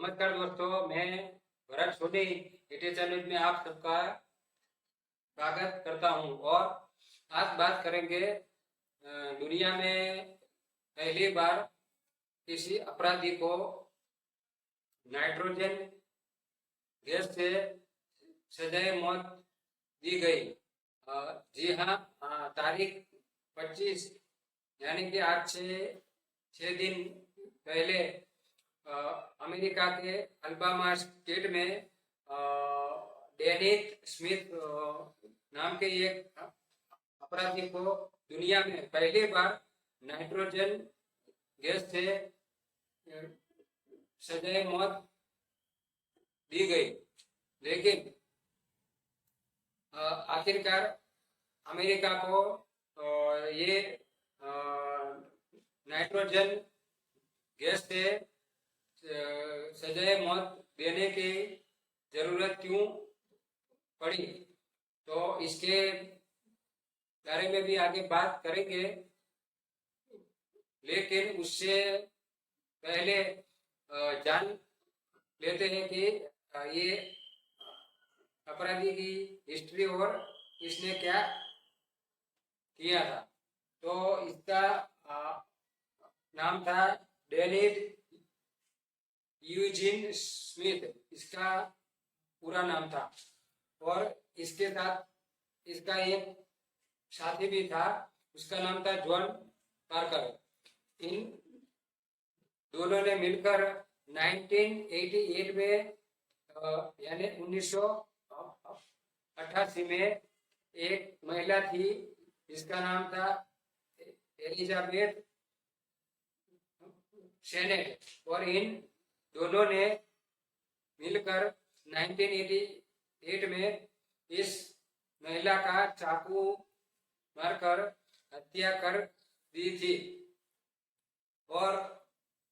नमस्कार दोस्तों, मैं भरत सोनी यूट्यूब चैनल में आप सबका स्वागत करता हूं। और आज बात करेंगे दुनिया में पहली बार किसी अपराधी को नाइट्रोजन गैस से सजाए मौत दी गई। जी हाँ, तारीख 25 यानी कि आज से 6 दिन पहले अमेरिका के अल्बामा स्टेट में डेनिस स्मिथ नाम के एक अपराधी को दुनिया में पहली बार नाइट्रोजन गैस से सजाए मौत दी गई। लेकिन आखिरकार अमेरिका को ये नाइट्रोजन गैस से सजाए मौत देने की जरूरत क्यों पड़ी, तो इसके बारे में भी आगे बात करेंगे। लेकिन उससे पहले जान लेते हैं कि ये अपराधी की हिस्ट्री और इसने क्या किया था। तो इसका नाम था डेनिस यूजिन स्मिथ, इसका पूरा नाम था। और इसके साथ इसका एक साथी भी था, उसका नाम था जॉन पार्कर। इन दोनों ने मिलकर 1988 में यानी 1988 में एक महिला थी, इसका नाम था एलिजाबेथ सेनेट। और इन दोनों ने मिलकर 1988 में इस महिला का चाकू मारकर हत्या कर दी थी। और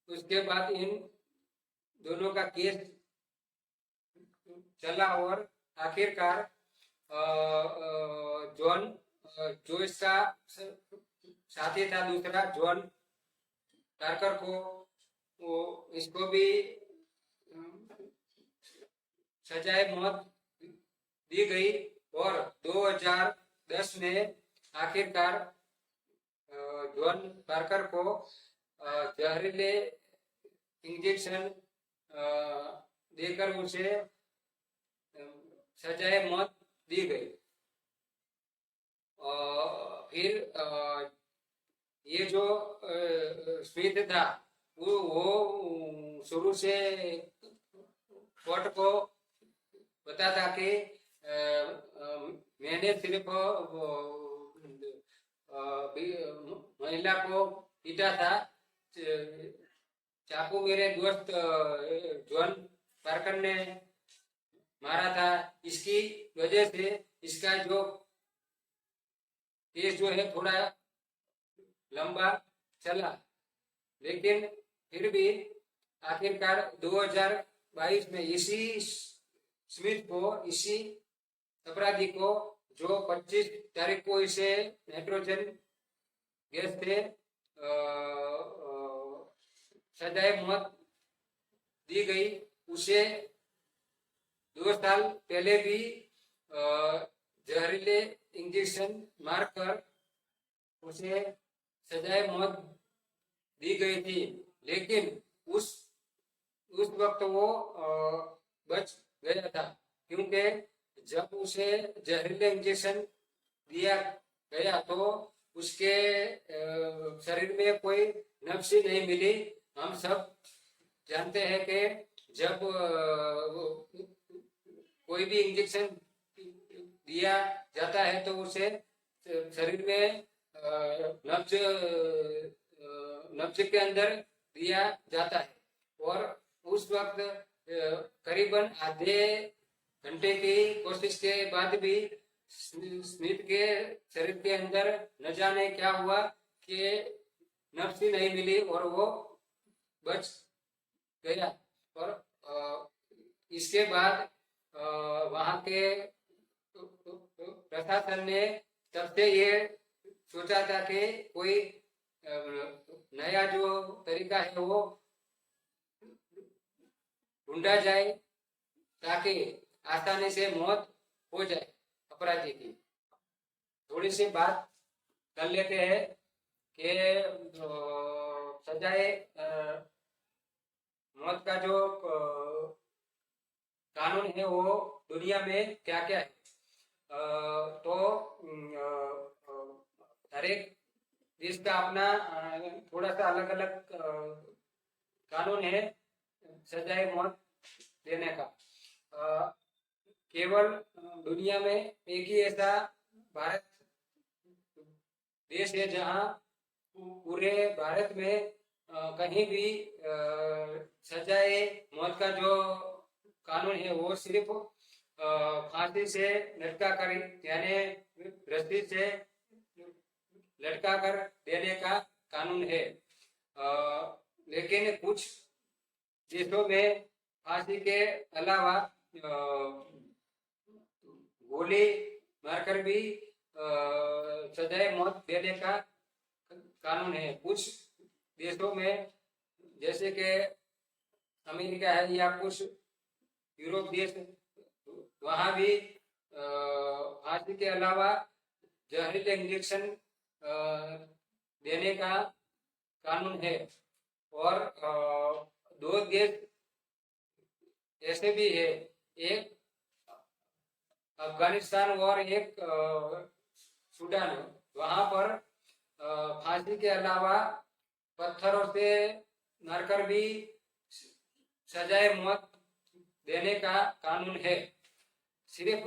उसके बाद इन दोनों का केस चला और आखिरकार जॉन जो इसका साथी था दूसरा जॉन पार्कर को इसको भी सजाए मौत दी गई। और 2010 में आखिरकार जॉन पार्कर को जहरीले इंजेक्शन देकर उसे सजाए मौत दी गई। फिर ये जो स्मिथ था वो शुरू से कोर्ट को बताता कि मैंने सिर्फ महिला को पीटा था, चाकू मेरे दोस्त जॉन पार्कर ने मारा था। इसकी वजह से इसका जो केस जो है थोड़ा लंबा चला। लेकिन फिर भी आखिरकार 2022 में इसी स्मिथ को, इसी अपराधी को जो 25 तारीख को इसे नाइट्रोजन गैस से सजाए मौत दी गई, उसे 2 साल पहले भी जहरीले इंजेक्शन मारकर उसे सजाए मौत दी गई थी। लेकिन उस वक्त वो बच गया था, क्योंकि जब उसे जहरीले इंजेक्शन दिया गया तो उसके शरीर में कोई नब्ज नहीं मिली। हम सब जानते हैं कि जब कोई भी इंजेक्शन दिया जाता है तो उसे शरीर में नब्ज के अंदर दिया जाता है। और उस वक्त करीबन आधे घंटे की कोशिश के बाद भी स्मिथ के शरीर के अंदर न जाने क्या हुआ कि नब्ज ही नहीं मिली और वो बच गया। और इसके बाद वहां के प्रशासन ने तब से ये सोचा था कि कोई नया जो तरीका है वो ढूंढा जाए ताकि आसानी से मौत हो जाए अपराधी की। थोड़ी सी बात कर लेते हैं कि सजाए मौत का जो कानून है वो दुनिया में क्या क्या है। तो हर एक देश का अपना थोड़ा सा अलग अलग कानून है सजाए मौत देने का। केवल दुनिया में एक ही ऐसा भारत देश है जहां पूरे भारत में कहीं भी सजाए मौत का जो कानून है वो सिर्फ फांसी से लटका कर यानी रस्सी से लटका कर देने का कानून है। लेकिन कुछ देशों में फांसी के अलावा गोली मारकर भी सजाए मौत देने का कानून है। कुछ देशों में जैसे कि अमेरिका है या कुछ यूरोप देश, वहां भी फांसी के अलावा जहरीले इंजेक्शन देने का कानून है। और दो देश ऐसे भी है, एक अफगानिस्तान और एक सूडान, वहां पर फांसी के अलावा पत्थरों से मारकर भी सजाए मौत देने का कानून है। सिर्फ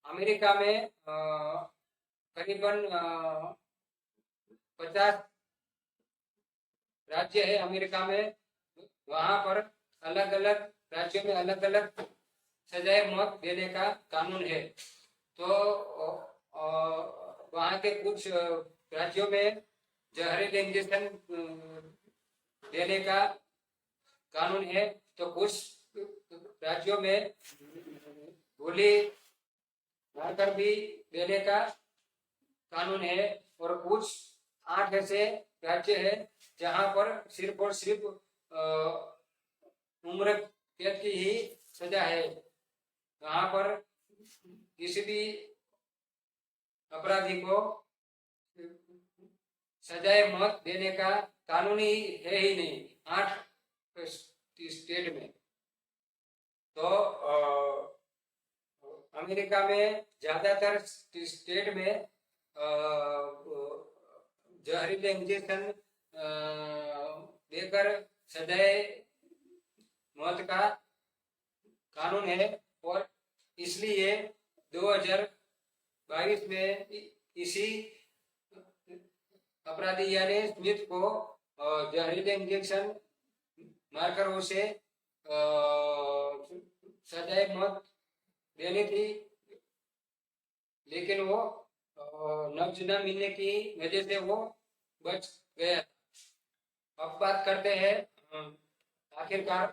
अमेरिका में करीबन 50 राज्य है अमेरिका में, वहां पर अलग अलग राज्यों में अलग अलग सजाए मौत देने का कानून है। तो वहां के कुछ राज्यों में जहरीले इंजेक्शन देने का कानून है, तो कुछ राज्यों में गोली मारकर भी देने का कानून है। और कुछ 8 ऐसे राज्य है जहां पर सिर्फ और सिर्फ उम्र कैद की ही सजा है। वहां पर किसी भी अपराधी को सजाए मौत देने का कानून ही है ही नहीं 8 स्टेट में। तो अमेरिका में ज्यादातर स्टेट में जहरीले इंजेक्शन देकर सजाए मौत का कानून है। और इसलिए 2022 में इसी अपराधी यानी स्मिथ को जहरीले इंजेक्शन मारकर उसे सजाए मौत देनी थी, लेकिन वो नब्ज न मिलने की वजह से वो बच गया। अब बात करते हैं आखिरकार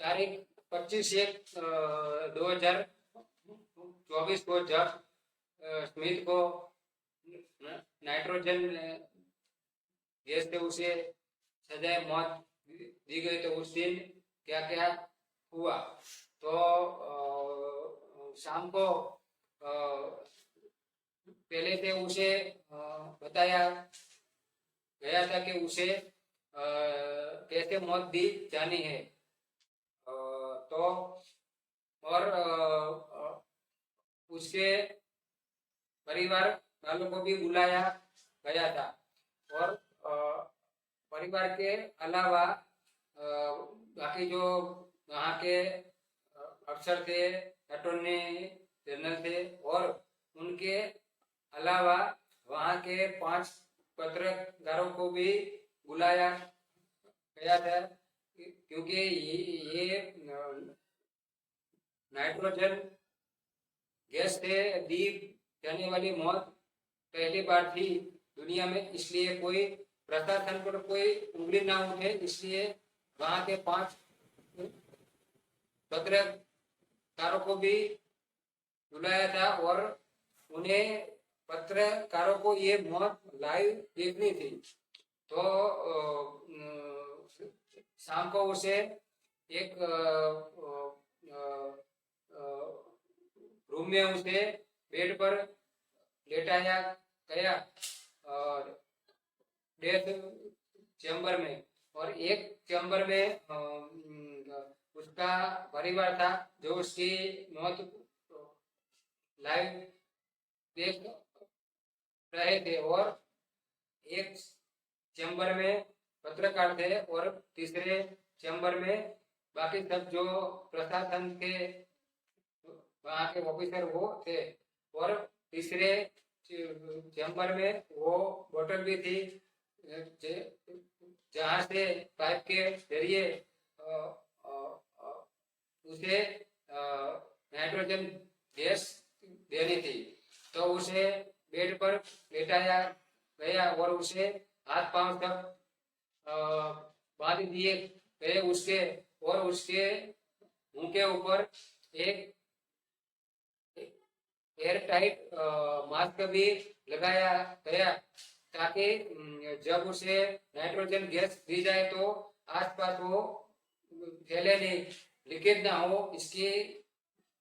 तारीख 25/1/2024 को जब स्मिथ को नाइट्रोजन गैस से उसे सजाए मौत दी गई, तो उस दिन क्या क्या हुआ। तो शाम को पहले से उसे बताया गया था कि उसे कैसे मौत दी जानी है। तो और उसके परिवार वालों को भी बुलाया गया था। और परिवार के अलावा बाकी जो वहाँ के अफसर थे, अटॉर्नी जनरल थे, और उनके अलावा वहाँ के 5 पत्रकारों को भी बुलाया गया था, क्योंकि ये नाइट्रोजन गैस से दी जाने वाली मौत पहली बार थी दुनिया में। इसलिए कोई प्रशासन पर कोई उंगली ना उठे, इसलिए वहां के 5 पत्रकारों को भी बुलाया था और उन्हें पत्रकारों को ये मौत लाइव देखनी थी। तो शाम को उसे एक रूम में उसे बेड पर लेटाया गया डेथ चैम्बर में, और एक चैम्बर में उसका परिवार था जो उसकी मौत लाइव देख रहे थे, और एक चैम्बर में पत्रकार थे, और तीसरे चैम्बर में बाकी सब जो प्रशासन के वहाँ के ऑफिसर वो थे, और तीसरे चैम्बर में वो बोतल भी थी जहाँ से पाइप के जरिए उसे नाइट्रोजन गैस देनी थी। तो उसे बेड पर लेटाया गया और उसे हाथ पांव तक बांध दिए गए उसके, और उसके मुंह के ऊपर एक एयर टाइट मास्क भी लगाया गया, ताकि जब उसे नाइट्रोजन गैस दी जाए तो आसपास वो फैले नहीं, लीकेज ना हो, इसकी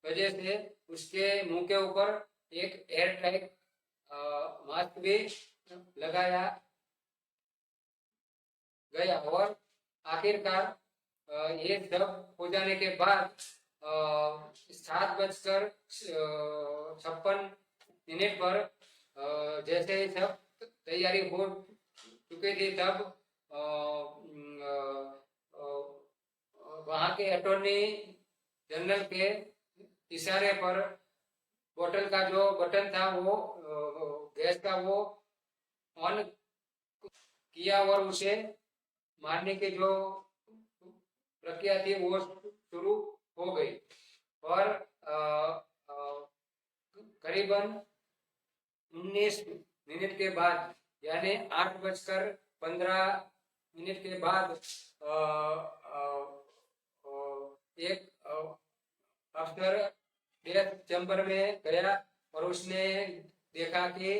वजह से उसके मुंह के ऊपर एक एयर टाइट मास्क भी लगाया गया। और आखिरकार ये सब हो जाने के बाद 7:56 पर जैसे ही सब तैयारी हो चुकी थी, तब वहाँ के अटॉर्नी जनरल के इशारे पर बोतल का जो बटन था वो गैस का वो ऑन किया, और उसे मारने की जो प्रक्रिया थी वो शुरू हो गई। और करीबन 19 मिनट के बाद, यानी 8:15 के बाद एक अफसर डेथ चैम्बर में गया, और उसने देखा कि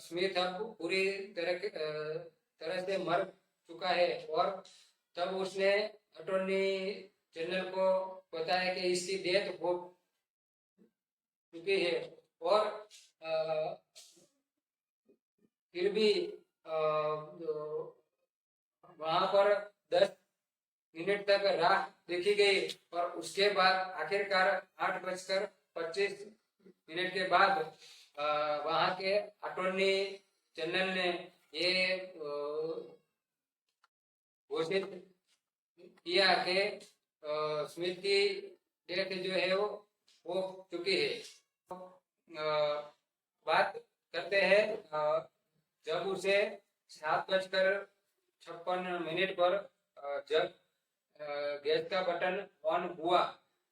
स्मिथ अब पूरी तरह से मर चुका है, और तब उसने अटॉर्नी जनरल को बताया कि इसकी डेथ हो चुकी है, और फिर भी वहां पर 10 मिनट तक राह देखी गई, और उसके बाद आखिरकार 8:25 के बाद वहां के अटॉर्नी जनरल ने ये घोषित किया कि स्मिथ की डेथ जो है वो हो चुकी है। बात करते हैं जब उसे 7:56 पर जब गैस का बटन ऑन हुआ,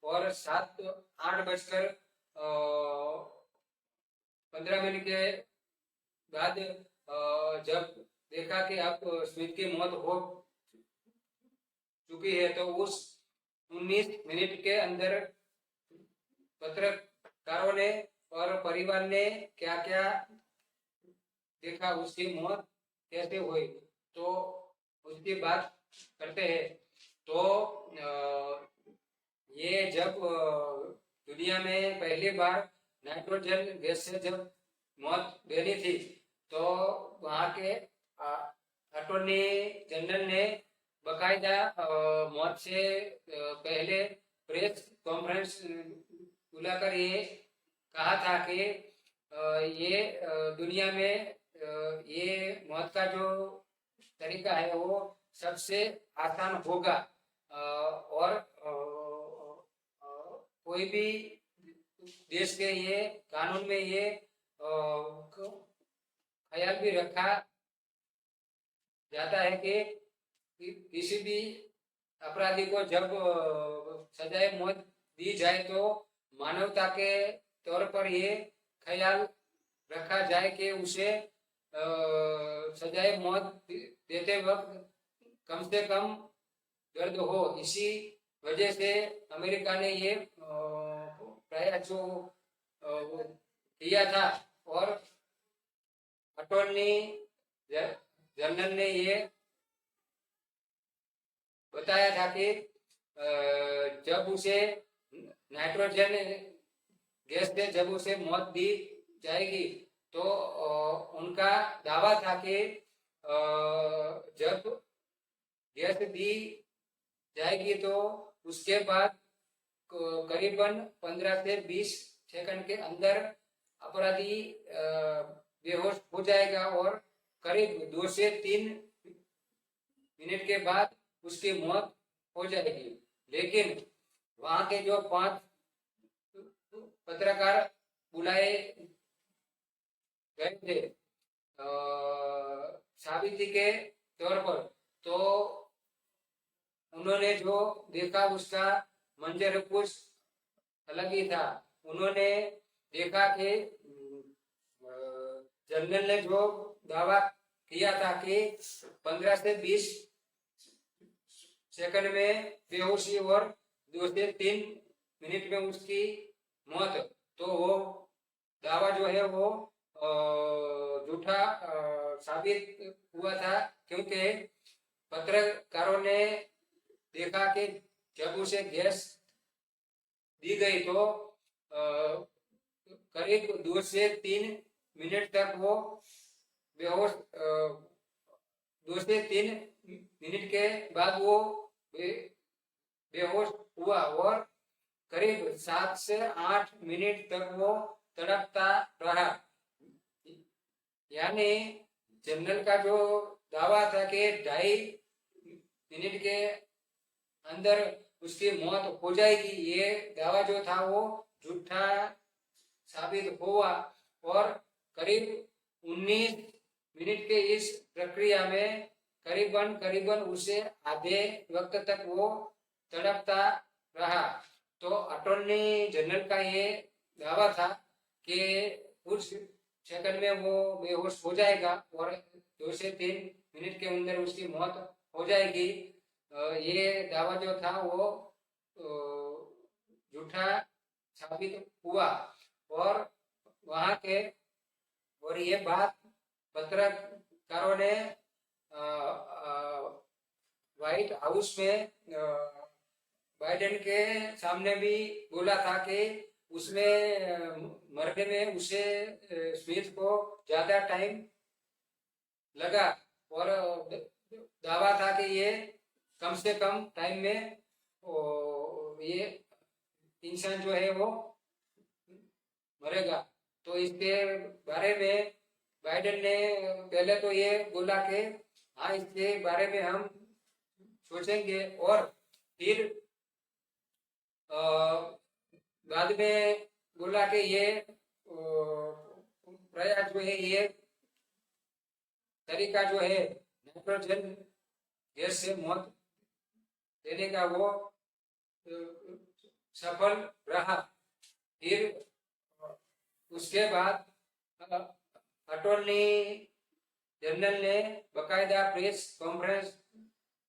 और 8:15 के बाद जब देखा कि अब स्मिथ की मौत हो चुकी है, तो उस 19 मिनट के अंदर पत्रकारों ने और परिवार ने क्या क्या देखा, उसकी मौत कैसे हुई, तो उसकी बात करते हैं। तो ये जब दुनिया में पहली बार नाइट्रोजन गैस से जब मौत देनी थी, तो वहाँ के अटॉर्नी जनरल ने बकायदा मौत से पहले प्रेस कॉन्फ्रेंस बुलाकर ये कहा था कि ये दुनिया में ये मौत का जो तरीका है वो सबसे आसान होगा, और कोई भी देश के ये कानून में ये ख्याल भी रखा जाता है कि किसी भी अपराधी को जब सजाए मौत दी जाए, तो मानवता के तौर पर ये ख्याल रखा जाए कि उसे सजाए मौत देते वक्त कम से कम दर्द हो। इसी वजह से अमेरिका ने ये प्रयास जो किया था, और अटॉर्नी जनरल ने ये बताया था कि जब उसे नाइट्रोजन गैस से जब उसे मौत दी जाएगी तो उनका दावा था कि जब गैस दी जाएगी तो उसके बाद करीबन 15 से 20 सेकंड के अंदर अपराधी बेहोश हो जाएगा और करीब 2 से 3 मिनट के बाद उसकी मौत हो जाएगी। लेकिन वहां के जो 5 पत्रकार बुलाए गए थे साबिती के तौर पर, तो उन्होंने जो देखा उसका मंजर कुछ अलग ही था। उन्होंने देखा कि जनरल ने जो दावा किया था कि 15 से 20 सेकंड में बेहोशी और 2 से 3 मिनट में उसकी मौत, तो वो दावा जो है वो झूठा साबित हुआ था, क्योंकि पत्रकारों ने देखा कि जब उसे गैस दी गई तो करीब 2 से 3 मिनट तक वो बेहोश 2 से 3 मिनट के बाद वो बेहोश हुआ और करीब 7 से 8 मिनट तक वो तड़पता रहा। यानी जनरल का जो दावा था कि 2.5 मिनट के अंदर उसकी मौत हो जाएगी, ये दावा जो था वो झूठा साबित हुआ और करीब 19 मिनट के इस प्रक्रिया में करीबन उसे आधे वक्त तक वो तड़पता रहा। तो अटॉर्नी जनरल का ये दावा था कि कुछ सेकंड में वो बेहोश हो जाएगा और 2 से 3 मिनट के अंदर उसकी मौत हो जाएगी। ये दावा जो था वो झूठा साबित हुआ और वहां के और ये बात पत्रकारों ने व्हाइट हाउस में बाइडेन के सामने भी बोला था कि उसमें मरने में उसे स्मिथ को ज्यादा टाइम लगा और दावा था कि ये कम से कम टाइम में ये इंसान जो है वो मरेगा। तो इसके बारे में बाइडेन ने पहले तो ये बोला कि हाँ, इसके बारे में हम सोचेंगे और फिर बाद में बोला कि ये प्रयास जो है, ये तरीका जो है नाइट्रोजन गैस से मौत देने का वो सफल रहा। फिर उसके बाद अटॉर्नी जनरल ने बकायदा प्रेस कॉन्फ्रेंस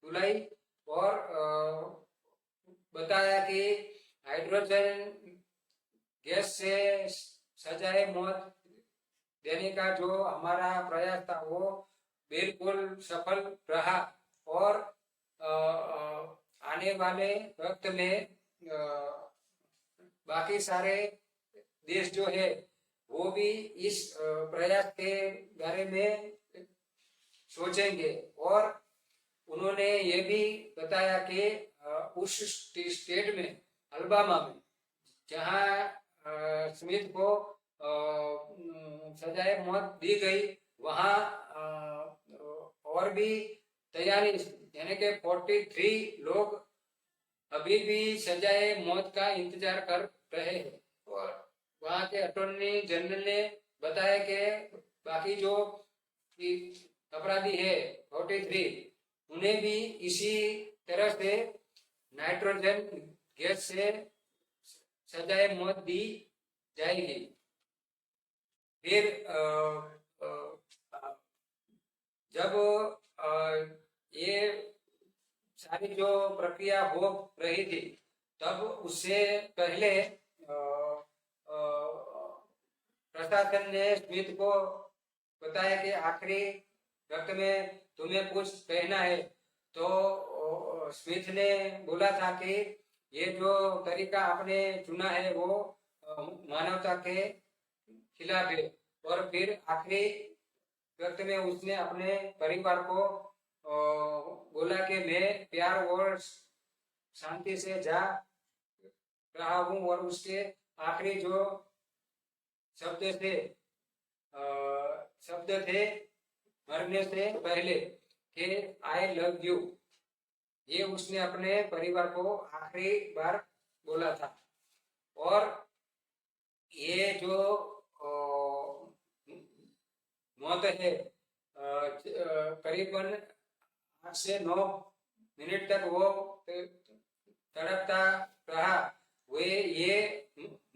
बुलाई और बताया कि हाइड्रोजन गैस से सजाए मौत देने का जो हमारा प्रयास था वो बिल्कुल सफल रहा और आने वाले वक्त में बाकी सारे देश जो है वो भी इस प्रयास के बारे में सोचेंगे। और उन्होंने ये भी बताया कि उस स्टेट में अल्बामा में जहां स्मिथ को सजाए मौत दी गई, वहां और भी तैयारी, यानी कि 43 लोग अभी भी सजाए मौत का इंतजार कर रहे हैं। और वहां के अटॉर्नी जनरल ने बताया कि बाकी जो अपराधी है 43, उन्हें भी इसी तरह से नाइट्रोजन गैस से सजाए मौत दी जाएगी। फिर जब ये सारी जो प्रक्रिया हो रही थी, तब उससे पहले प्रशासन ने स्मिथ को बताया कि आखिरी वक्त में तुम्हें कुछ कहना है। तो स्मिथ ने बोला था कि ये जो तरीका आपने चुना है वो मानवता के खिलाफ है। और फिर आखिरी वक्त में उसने अपने परिवार को बोला कि मैं प्यार और शांति से जा रहा हूँ। और उसके आखिरी जो शब्द थे शब्द थे मरने से पहले कि आई लव यू, ये उसने अपने परिवार को आखिरी बार बोला था। और ये जो मौत है करीबन 8 से 9 मिनट तक वो तड़पता रहा। वे ये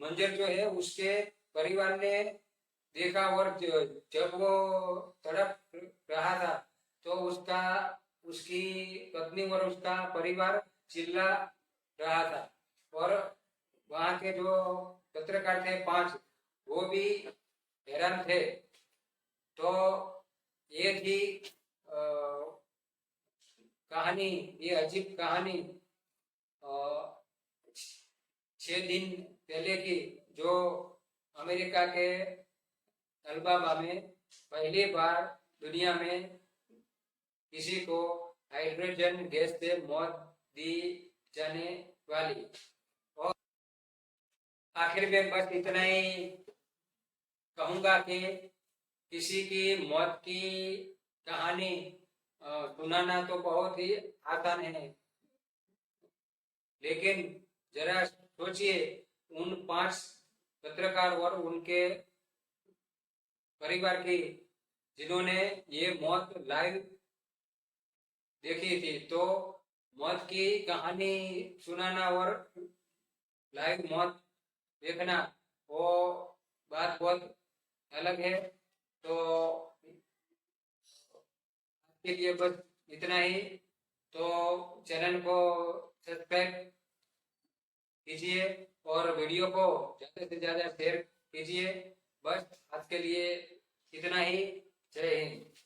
मंजर जो है उसके परिवार ने देखा। और जब वो तड़प रहा था तो उसकी पत्नी और उसका परिवार चिल्ला रहा था। और वहां के जो पत्रकार थे 5, वो भी हैरान थे। तो ये थी कहानी, ये अजीब कहानी 6 दिन पहले की, जो अमेरिका के अल्बामा में पहली बार दुनिया में किसी को हाइड्रोजन गैस से मौत दी जाने वाली। और आखिर में बस इतना ही कहूंगा कि किसी की मौत की कहानी सुनाना तो बहुत ही आसान है, लेकिन जरा सोचिए उन 5 पत्रकार और उनके परिवार की, जिन्होंने ये मौत लाइव देखी थी। तो मौत की कहानी सुनाना और लाइव मौत देखना वो बात बहुत अलग है। तो के लिए बस इतना ही। तो चैनल को सब्सक्राइब कीजिए और वीडियो को ज़्यादा से ज़्यादा शेयर कीजिए। बस आज के लिए इतना ही। जय हिंद।